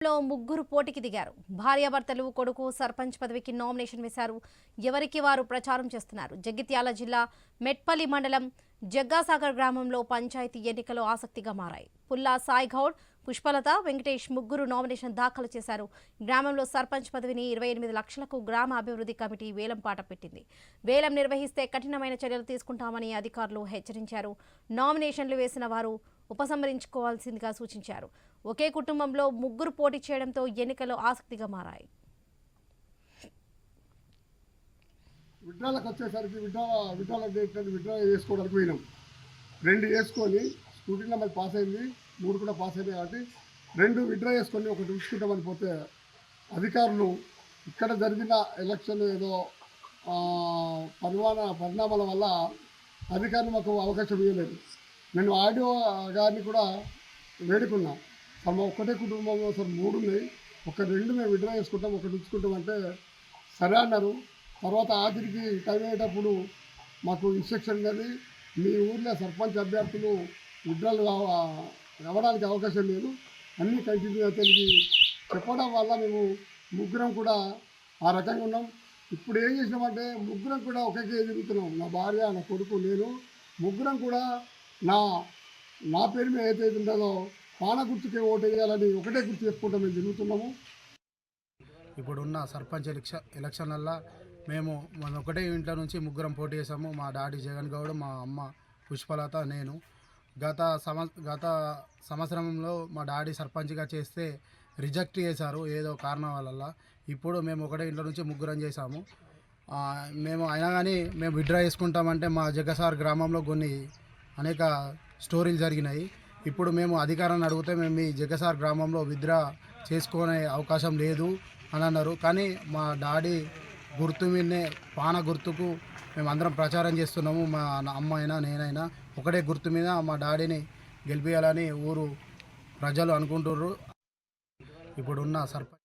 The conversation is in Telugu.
లో ముగ్గురు పోటీకి దిగారు. భార్యాభర్తలు, కొడుకు సర్పంచ్ పదవికి నామినేషన్ వేశారు. ఎవరికి వారు ప్రచారం చేస్తున్నారు. జగిత్యాల జిల్లా మెట్పల్లి మండలం జగ్గాసాగర్ గ్రామంలో పంచాయతీ ఎన్నికలు ఆసక్తిగా మారాయి. పుల్లా సాయి గౌడ్, పుష్పలత, వెంకటేష్ ముగ్గురు నామినేషన్ దాఖలు చేశారు. గ్రామంలో సర్పంచ్ పదవిని 28 లక్షలకు గ్రామ అభివృద్ధి కమిటీ వేలం పాట పెట్టింది. వేలం నిర్వహిస్తే కఠినమైన చర్యలు తీసుకుంటామని అధికారులు హెచ్చరించారు. నామినేషన్లు వేసిన వారు ఉపసంహరించుకోవాల్సిందిగా సూచించారు. ఒకే కుటుంబంలో ముగ్గురు పోటీ చేయడంతో ఎన్నికలు ఆసక్తిగా మారాయి. విడ్రాలకు వచ్చేసరికి విడ్రా చేసుకోవడానికి పోయినాం. 2 వేసుకొని స్కూటీలో మరి పాస్ అయింది, 3 కూడా పాస్ అయింది. కాబట్టి 2 విడ్రా వేసుకొని ఒకటి ఉంచుకుంటామని పోతే అధికారులు ఇక్కడ జరిగిన ఎలక్షన్ ఏదో పరిణామాల వల్ల అధికారులు మాకు అవకాశం ఇవ్వలేదు. నేను ఆడియో గారిని కూడా వేడుకున్నా, ఒక్కటే కుటుంబంలో సార్ 3 ఉన్నాయి, ఒక 2 మేము విడ్రా చేసుకుంటాం, ఒకటి ఉంచుకుంటాం అంటే సరే అన్నారు. తర్వాత ఆఖరికి టైం అయ్యేటప్పుడు మాకు ఇన్స్ట్రక్షన్ ఉన్నది, మీ ఊర్లో సర్పంచ్ అభ్యర్థులు విడ్రాలు రావడానికి అవకాశం లేదు, అన్నీ కంటిన్యూ తెలిసి చెప్పడం వల్ల మేము ముగ్గురం కూడా ఆ రకంగా ఉన్నాం. ఇప్పుడు ఏం చేసినామంటే ముగ్గురం కూడా ఒకే తిరుగుతున్నాం. నా భార్య, నా కొడుకు, నేను ముగ్గురం కూడా నా పేరు మీద ఏదైతే ఉంటుందో పాన గుర్తుకే ఓటు వేయాలని ఒకటే గుర్తు చెప్పుకుంటాం మేము తిరుగుతున్నాము. ఇప్పుడున్న సర్పంచ్ ఎలక్షన్లల్లో మేము మన ఒకటే ఇంట్లో నుంచి ముగ్గురం పోటీ చేసాము. మా డాడీ జగన్ గౌడ్, మా అమ్మ పుష్పలత, నేను. గత సంవత్సరంలో మా డాడీ సర్పంచ్గా చేస్తే రిజెక్ట్ చేశారు ఏదో కారణం వల్ల. ఇప్పుడు మేము ఒకటే ఇంట్లో నుంచి ముగ్గురం చేసాము. మేము అయినా కానీ మేము విత్డ్రా చేసుకుంటామంటే మా జగ్గసార్ గ్రామంలో కొన్ని అనేక స్టోరీలు జరిగినాయి. ఇప్పుడు మేము అధికారాన్ని అడిగితే మేము మీ జగ్గసార్ గ్రామంలో విత్డ్రా చేసుకునే అవకాశం లేదు అని అన్నారు. కానీ మా డాడీ గుర్తు మీదనే పాన గుర్తుకు మేమందరం ప్రచారం చేస్తున్నాము. మా అమ్మ అయినా నేనైనా ఒకటే గుర్తు మీద మా డాడీని గెలిపించాలని ఊరు ప్రజలు అనుకుంటున్నారు. ఇప్పుడున్న సర్పంచ్